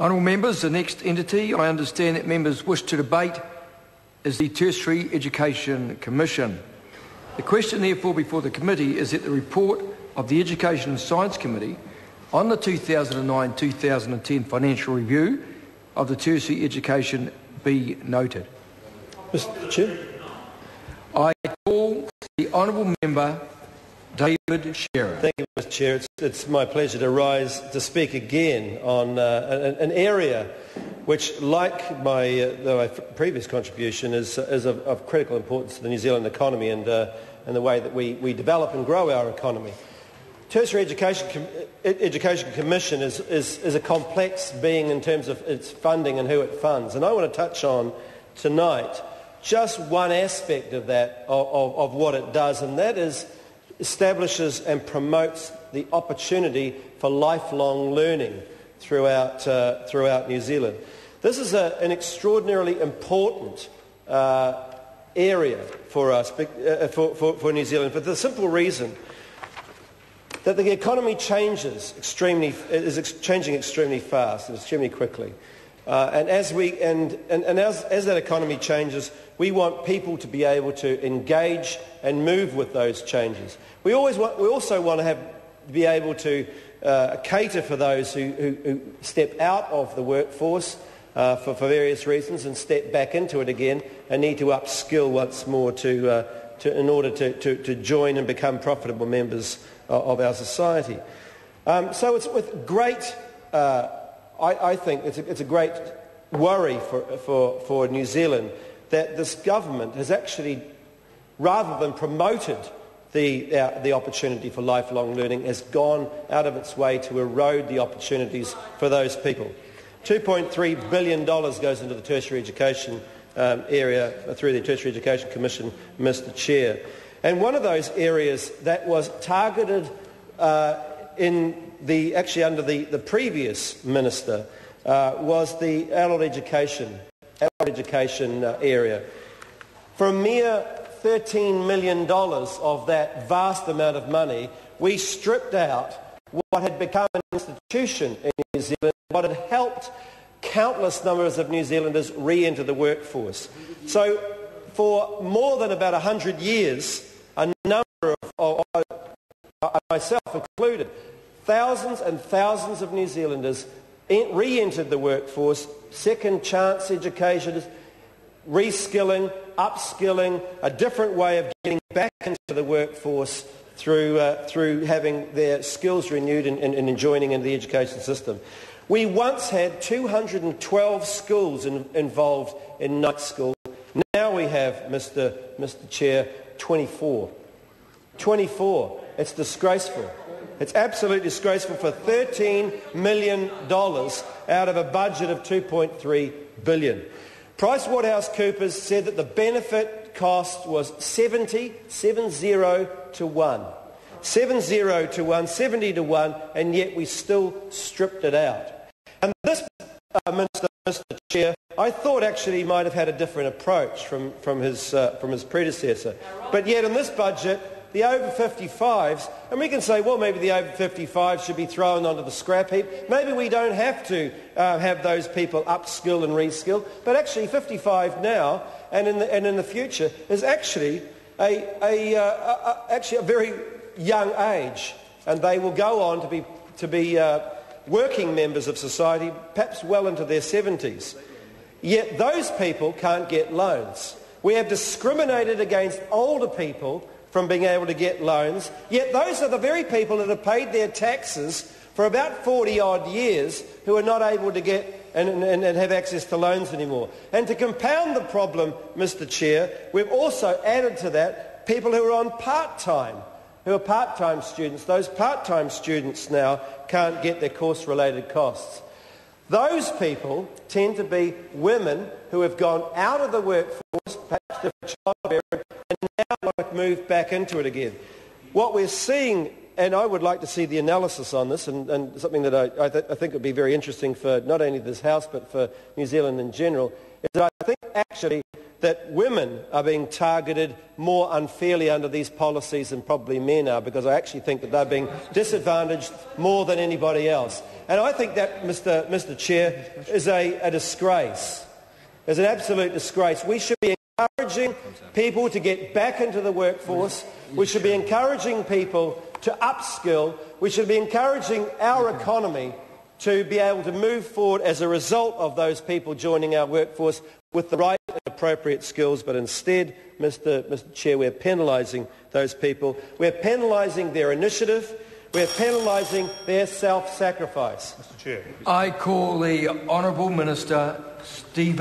Honourable members, the next entity I understand that members wish to debate is the Tertiary Education Commission. The question therefore before the committee is that the report of the Education and Science Committee on the 2009-2010 financial review of the tertiary education be noted. Mr. Chair. I call the Honourable Member David Shearer. Thank you, Mr. Chair. It's my pleasure to rise to speak again on an area which, like my previous contribution, is of critical importance to the New Zealand economy and the way that we develop and grow our economy. Tertiary Education Commission is a complex being in terms of its funding and who it funds. And I want to touch on tonight just one aspect of that, of what it does, and that is establishes and promotes the opportunity for lifelong learning throughout New Zealand. This is an extraordinarily important area for us, for New Zealand, for the simple reason that the economy is changing extremely fast and extremely quickly. And as that economy changes, we want people to be able to engage and move with those changes. We also want to be able to cater for those who step out of the workforce for various reasons and step back into it again and need to upskill once more in order to join and become profitable members of our society. So it's with great, I think it's a great worry for New Zealand that this government has actually, rather than promoted the opportunity for lifelong learning, has gone out of its way to erode the opportunities for those people. $2.3 billion goes into the tertiary education area through the Tertiary Education Commission, Mr. Chair. And one of those areas that was targeted under the previous minister was the adult education area. For a mere $13 million of that vast amount of money, we stripped out what had become an institution in New Zealand, what had helped countless numbers of New Zealanders re-enter the workforce. So for more than about 100 years, a number of myself included, thousands and thousands of New Zealanders re-entered the workforce, second chance education, reskilling, upskilling, a different way of getting back into the workforce through having their skills renewed and joining into the education system. We once had 212 schools involved in night school. Now we have, Mr. Chair, 24. 24. It's disgraceful. It's absolutely disgraceful for $13 million out of a budget of $2.3 billion. PricewaterhouseCoopers said that the benefit cost was 70 to 1. 70 to 1, and yet we still stripped it out. And this Mr. Chair, I thought actually he might have had a different approach from his predecessor. But yet in this budget, the over 55s, and we can say, well, maybe the over 55s should be thrown onto the scrap heap. Maybe we don't have to have those people upskill and reskill. But actually, 55 now and in the future is actually a very young age, and they will go on to be working members of society, perhaps well into their 70s. Yet those people can't get loans. We have discriminated against older people from being able to get loans, yet those are the very people that have paid their taxes for about 40-odd years who are not able to get and have access to loans anymore. And to compound the problem, Mr. Chair, we've also added to that people who are on part-time, who are part-time students. Those part-time students now can't get their course-related costs. Those people tend to be women who have gone out of the workforce, perhaps for childbearing, and now want to move back into it again. What we're seeing, and I would like to see the analysis on this, and something that I think would be very interesting for not only this House but for New Zealand in general, is that I think actually that women are being targeted more unfairly under these policies than probably men are, because I actually think that they're being disadvantaged more than anybody else. And I think that, Mr. Chair, is a disgrace. It's an absolute disgrace. We should be encouraging people to get back into the workforce. We should be encouraging people to upskill. We should be encouraging our economy to be able to move forward as a result of those people joining our workforce with the right and appropriate skills. But instead, Mr. Chair, we're penalising those people. We're penalising their initiative. We're penalising their self-sacrifice. Mr. Chair. I call the Honourable Minister Stephen